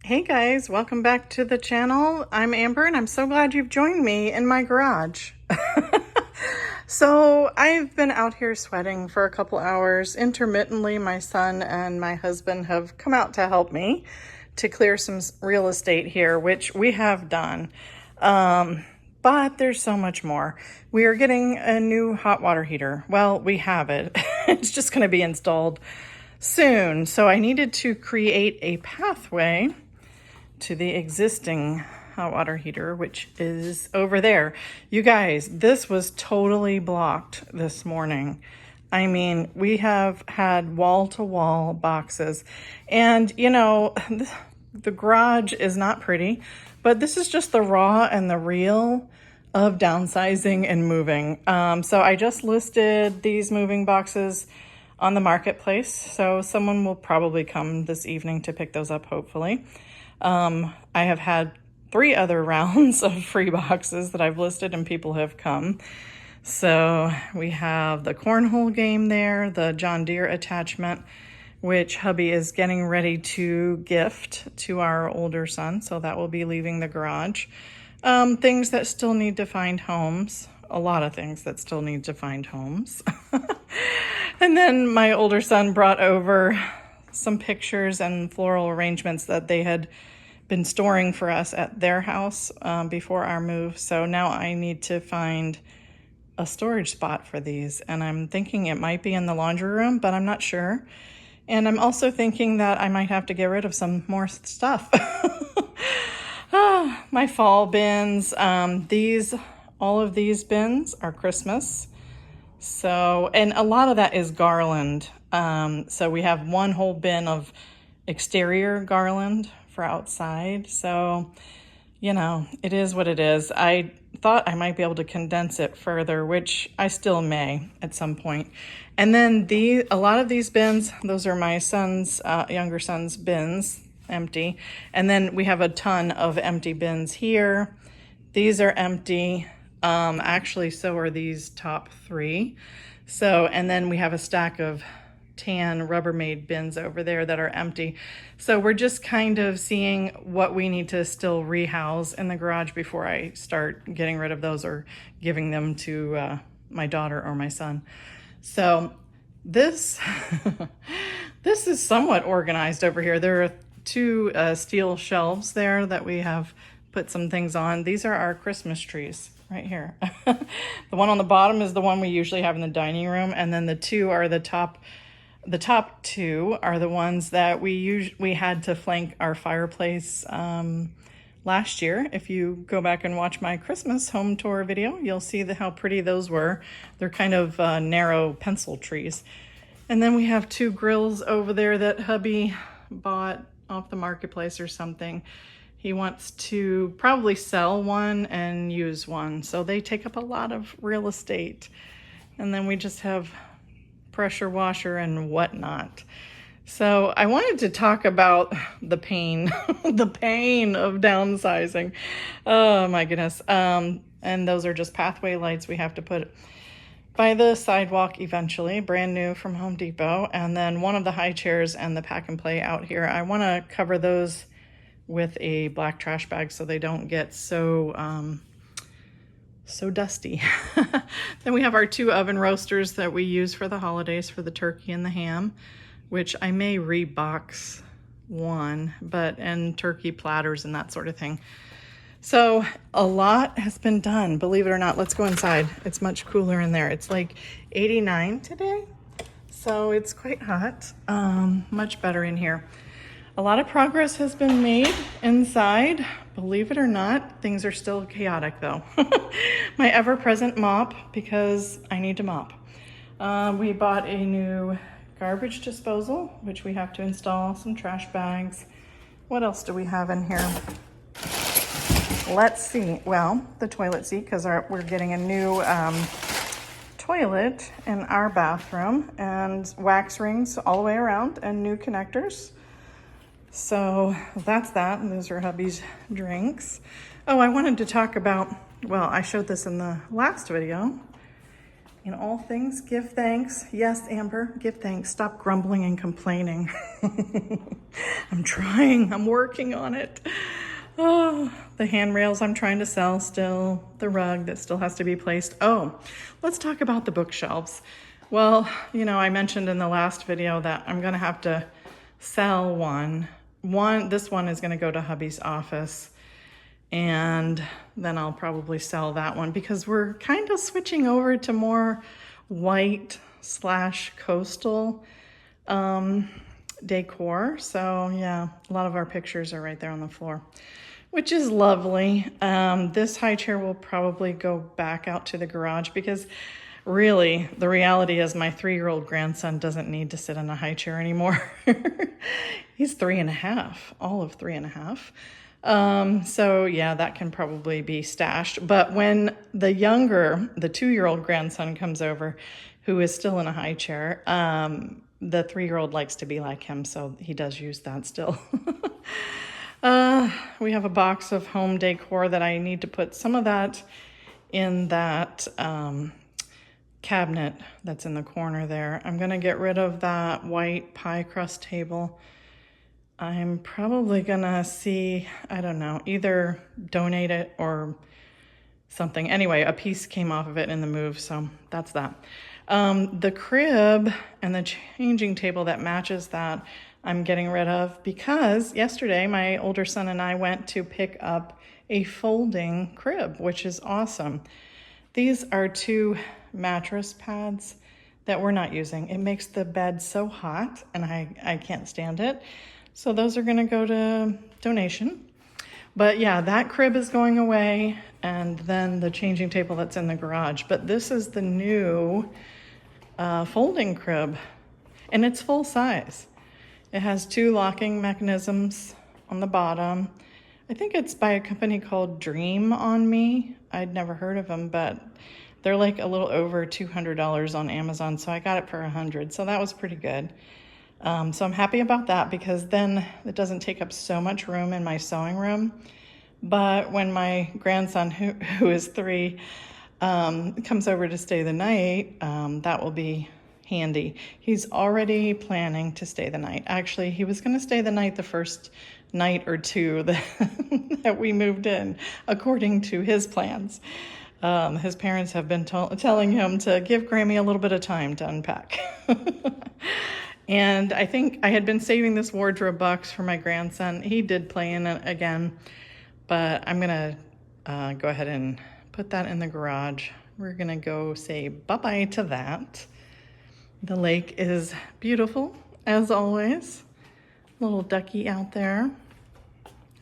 Hey guys, welcome back to the channel. I'm Amber and I'm so glad you've joined me in my garage. So I've been out here sweating for a couple hours. Intermittently, my son and my husband have come out to help me to clear some real estate here, which we have done. But there's so much more. We are getting a new hot water heater. Well, we have it. It's just going to be installed soon. So I needed to create a pathway to the existing hot water heater, which is over there. You guys, this was totally blocked this morning. I mean, we have had wall-to-wall boxes, and you know, the garage is not pretty, but this is just the raw and the real of downsizing and moving. So I just listed these moving boxes on the marketplace, so someone will probably come this evening to pick those up, hopefully. I have had 3 other rounds of free boxes that I've listed and people have come. So we have the cornhole game there, the John Deere attachment, which hubby is getting ready to gift to our older son. So that will be leaving the garage. Things that still need to find homes. A lot of things that still need to find homes. And then my older son brought over some pictures and floral arrangements that they had been storing for us at their house before our move. So now I need to find a storage spot for these. And I'm thinking it might be in the laundry room, but I'm not sure. And I'm also thinking that I might have to get rid of some more stuff. My fall bins. All of these bins are Christmas. So, and a lot of that is garland. So we have one whole bin of exterior garland for outside. So, you know, it is what it is. I thought I might be able to condense it further, which I still may at some point. And then a lot of these bins, those are my son's, younger son's bins, empty. And then we have a ton of empty bins here. These are empty. Actually, so are these top 3. So, and then we have a stack of tan Rubbermaid bins over there that are empty. So we're just kind of seeing what we need to still rehouse in the garage before I start getting rid of those or giving them to my daughter or my son. So this, this is somewhat organized over here. There are 2 steel shelves there that we have put some things on. These are our Christmas trees right here. The one on the bottom is the one we usually have in the dining room, and then the 2 are the top 2 are the ones that we had to flank our fireplace last year. If you go back and watch my Christmas home tour video, you'll see how pretty those were. They're kind of narrow pencil trees. And then we have 2 grills over there that hubby bought off the marketplace or something. He wants to probably sell one and use one. So they take up a lot of real estate. And then we just have pressure washer and whatnot. So I wanted to talk about the pain, the pain of downsizing. Oh my goodness. And those are just pathway lights we have to put by the sidewalk eventually, brand new from Home Depot. And then one of the high chairs and the pack and play out here. I want to cover those with a black trash bag so they don't get so dusty. Then we have our 2 oven roasters that we use for the holidays for the turkey and the ham, which I may rebox one, and turkey platters and that sort of thing. So a lot has been done, believe it or not. Let's go inside. It's much cooler in there. It's like 89 today, so it's quite hot. Much better in here. A lot of progress has been made inside. Believe it or not, things are still chaotic though. My ever-present mop, because I need to mop. We bought a new garbage disposal, which we have to install, some trash bags. What else do we have in here? Let's see. Well, the toilet seat, because we're getting a new toilet in our bathroom, and wax rings all the way around and new connectors. So that's that, and those are hubby's drinks. Oh, I wanted to talk about, well, I showed this in the last video, In all things, give thanks. Yes, Amber, give thanks. Stop grumbling and complaining. I'm trying. I'm working on it. Oh, the handrails I'm trying to sell still. The rug that still has to be placed. Oh, let's talk about the bookshelves. Well, you know, I mentioned in the last video that I'm going to have to sell one. This one is going to go to hubby's office. And then I'll probably sell that one because we're kind of switching over to more white / coastal decor. So yeah, a lot of our pictures are right there on the floor, which is lovely. This high chair will probably go back out to the garage because really the reality is my 3-year-old grandson doesn't need to sit in a high chair anymore. He's 3.5, all of 3.5. So yeah, that can probably be stashed. But when the 2-year-old grandson comes over, who is still in a high chair, the 3-year-old likes to be like him, so he does use that still. We have a box of home decor that I need to put some of that in that cabinet that's in the corner there. I'm gonna get rid of that white pie crust table. I'm probably gonna see, I don't know, either donate it or something. Anyway, a piece came off of it in the move, so that's that. The crib and the changing table that matches that I'm getting rid of because yesterday my older son and I went to pick up a folding crib, which is awesome. These are 2 mattress pads that we're not using. It makes the bed so hot and I can't stand it. So those are gonna go to donation. But yeah, that crib is going away and then the changing table that's in the garage. But this is the new folding crib and it's full size. It has 2 locking mechanisms on the bottom. I think it's by a company called Dream on Me. I'd never heard of them, but they're like a little over $200 on Amazon. So I got it for $100. So that was pretty good. So I'm happy about that because then it doesn't take up so much room in my sewing room. But when my grandson, who is 3, comes over to stay the night, that will be handy. He's already planning to stay the night. Actually, he was going to stay the night the first night or 2 that we moved in, according to his plans. His parents have been telling him to give Grammy a little bit of time to unpack. And I think I had been saving this wardrobe box for my grandson. He did play in it again, but I'm gonna go ahead and put that in the garage. We're gonna go say bye-bye to that. The lake is beautiful, as always. Little ducky out there.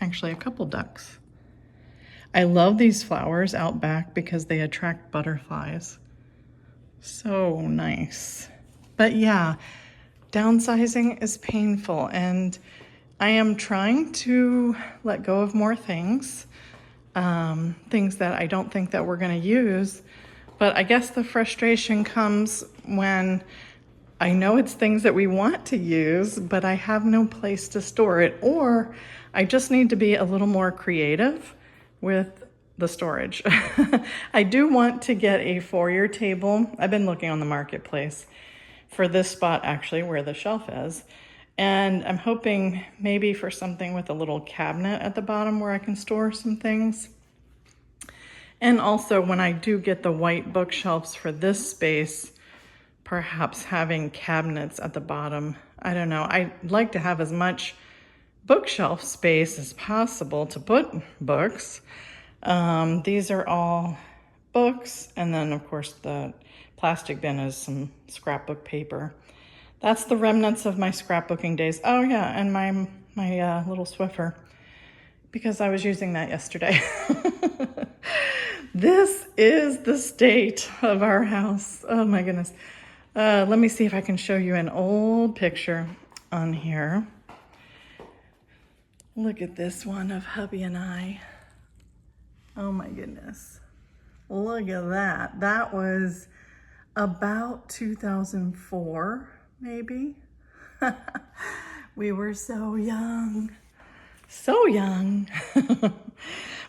Actually, a couple ducks. I love these flowers out back because they attract butterflies. So nice. But yeah, downsizing is painful and I am trying to let go of more things, things that I don't think that we're gonna use, but I guess the frustration comes when I know it's things that we want to use, but I have no place to store it, or I just need to be a little more creative with the storage. I do want to get a foyer table. I've been looking on the marketplace for this spot actually where the shelf is. And I'm hoping maybe for something with a little cabinet at the bottom where I can store some things. And also when I do get the white bookshelves for this space, perhaps having cabinets at the bottom. I don't know. I'd like to have as much bookshelf space as possible to put books. These are all books. And then of course the plastic bin is some scrapbook paper. That's the remnants of my scrapbooking days. Oh yeah, and my little Swiffer, because I was using that yesterday. This is the state of our house. Oh my goodness. Let me see if I can show you an old picture on here. Look at this one of hubby and I. Oh my goodness. Look at that. That was about 2004, maybe. We were so young. So young.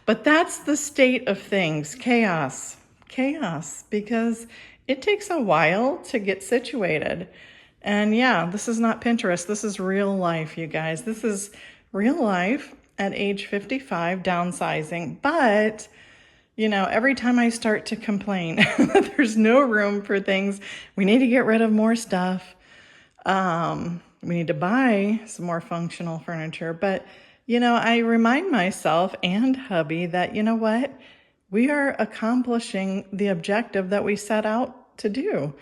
But that's the state of things. Chaos. Chaos. Because it takes a while to get situated. And yeah, this is not Pinterest. This is real life, you guys. This is real life at age 55, downsizing. But, you know, every time I start to complain that there's no room for things, we need to get rid of more stuff. We need to buy some more functional furniture. But, you know, I remind myself and hubby that, you know what? We are accomplishing the objective that we set out to do.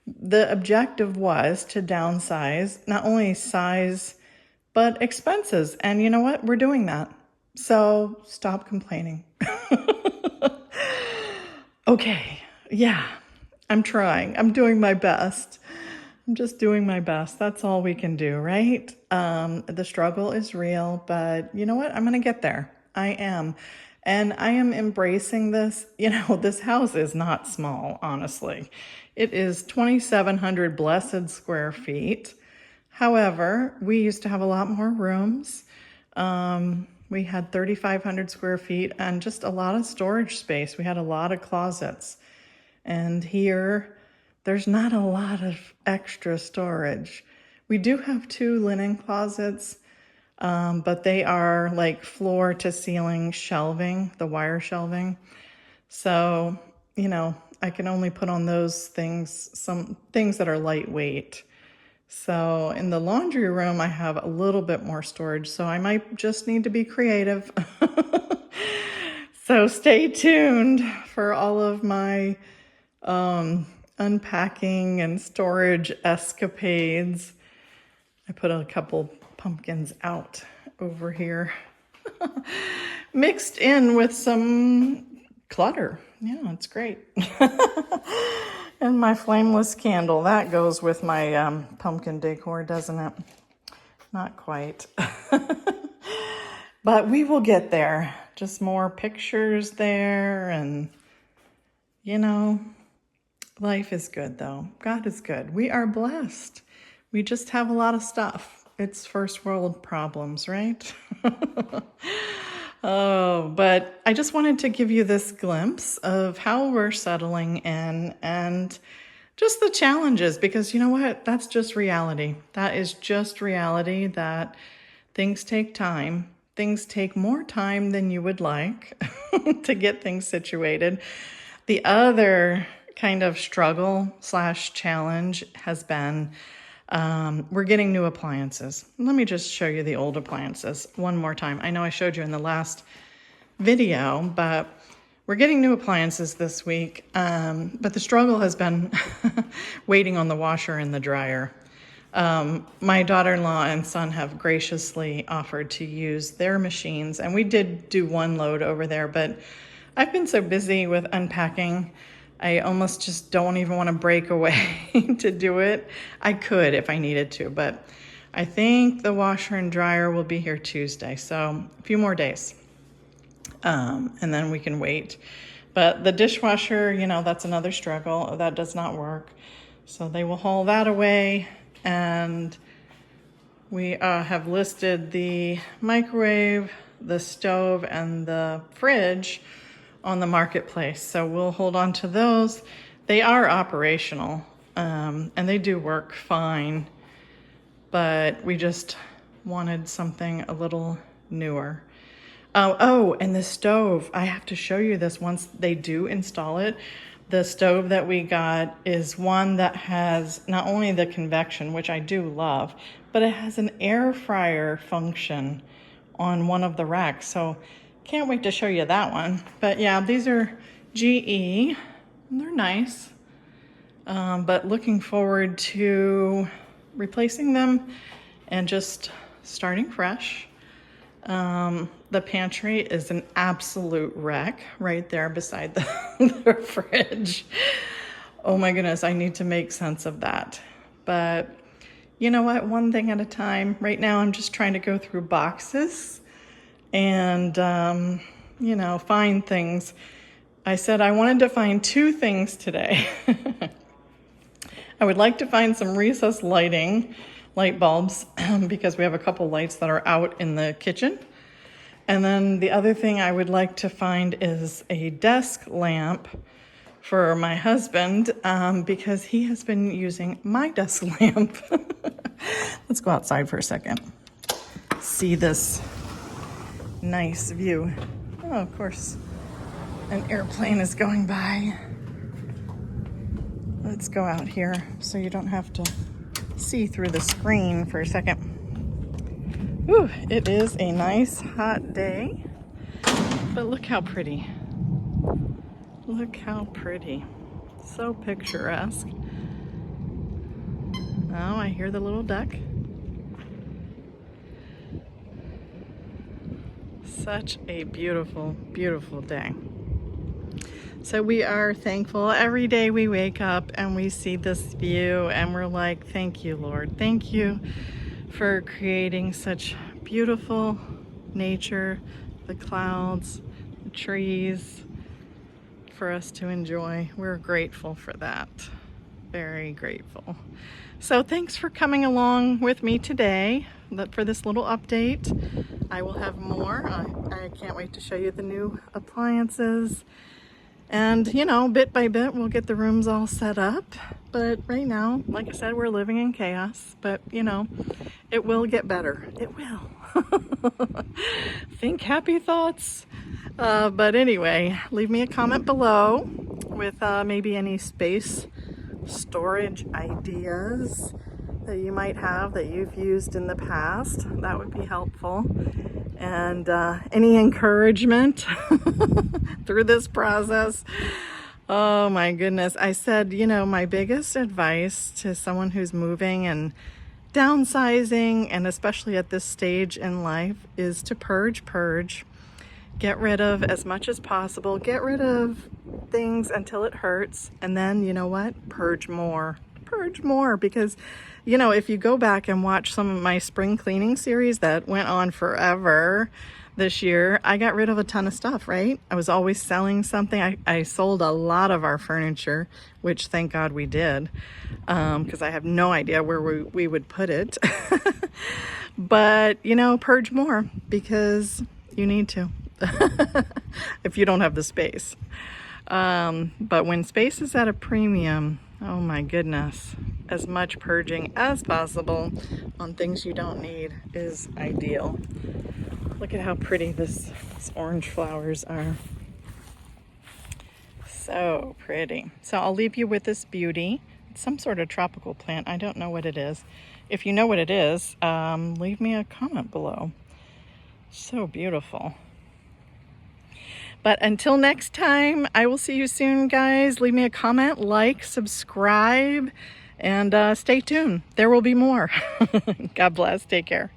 The objective was to downsize, not only size, but expenses. And you know what? We're doing that. So stop complaining. Okay. Yeah, I'm trying. I'm doing my best. I'm just doing my best. That's all we can do, right? The struggle is real, but you know what? I'm going to get there. I am. And I am embracing this. You know, this house is not small, honestly. It is 2,700 blessed square feet. However, we used to have a lot more rooms. We had 3,500 square feet and just a lot of storage space. We had a lot of closets. And here, there's not a lot of extra storage. We do have 2 linen closets, but they are like floor to ceiling shelving, the wire shelving. So, you know, I can only put on those things, some things that are lightweight. So in the laundry room, I have a little bit more storage, so I might just need to be creative. So stay tuned for all of my unpacking and storage escapades. I put a couple pumpkins out over here, mixed in with some clutter. Yeah, it's great. And my flameless candle, that goes with my pumpkin decor, doesn't it? Not quite. But we will get there. Just more pictures there, and you know, life is good though. God is good. We are blessed. We just have a lot of stuff. It's first world problems, right? Oh, but I just wanted to give you this glimpse of how we're settling in and just the challenges, because you know what? That's just reality. That is just reality, that things take time. Things take more time than you would like to get things situated. The other kind of struggle / challenge has been we're getting new appliances. Let me just show you the old appliances one more time. I know I showed you in the last video, but we're getting new appliances this week. But the struggle has been waiting on the washer and the dryer. My daughter-in-law and son have graciously offered to use their machines, and we did do one load over there, but I've been so busy with unpacking, I almost just don't even want to break away to do it. I could if I needed to, but I think the washer and dryer will be here Tuesday, so a few more days. And then we can wait. But the dishwasher, you know, that's another struggle. That does not work. So they will haul that away, and we have listed the microwave, the stove, and the fridge on the marketplace. So we'll hold on to those. They are operational, and they do work fine, but we just wanted something a little newer. Oh, and the stove, I have to show you this once they do install it. The stove that we got is one that has not only the convection, which I do love, but it has an air fryer function on one of the racks. So can't wait to show you that one. But yeah, these are GE. They're nice. But looking forward to replacing them and just starting fresh. The pantry is an absolute wreck right there beside the fridge. Oh my goodness, I need to make sense of that. But you know what? One thing at a time. Right now, I'm just trying to go through boxes and, you know, find things. I said I wanted to find 2 things today. I would like to find some recessed light bulbs, because we have a couple lights that are out in the kitchen. And then the other thing I would like to find is a desk lamp for my husband because he has been using my desk lamp. Let's go outside for a second. See this nice view. Oh, of course, an airplane is going by. Let's go out here so you don't have to see through the screen for a second. Ooh, it is a nice hot day, but look how pretty. Look how pretty. So picturesque. Oh, I hear the little duck. Such a beautiful, beautiful day. So we are thankful every day we wake up and we see this view and we're like, thank you, Lord. Thank you for creating such beautiful nature, the clouds, the trees, for us to enjoy. We're grateful for that. Very grateful. So thanks for coming along with me today for this little update. I will have more. I can't wait to show you the new appliances. And, you know, bit by bit, we'll get the rooms all set up. But right now, like I said, we're living in chaos. But, you know, it will get better. It will. Think happy thoughts. But anyway, leave me a comment below with maybe any space storage ideas that you might have that you've used in the past. That would be helpful. And any encouragement through this process. Oh my goodness. I said, you know, my biggest advice to someone who's moving and downsizing, and especially at this stage in life, is to purge. Get rid of as much as possible. Get rid of things until it hurts. And then, you know what? Purge more. Purge more, because you know, if you go back and watch some of my spring cleaning series that went on forever this year, I got rid of a ton of stuff, right? I was always selling something. I sold a lot of our furniture, which thank God we did, because I have no idea where we would put it. But, you know, purge more because you need to if you don't have the space. But when space is at a premium, oh my goodness, as much purging as possible on things you don't need is ideal. Look at how pretty these orange flowers are. So pretty. So I'll leave you with this beauty. It's some sort of tropical plant. I don't know what it is. If you know what it is, leave me a comment below. So beautiful. But until next time, I will see you soon, guys. Leave me a comment, like, subscribe, and stay tuned. There will be more. God bless. Take care.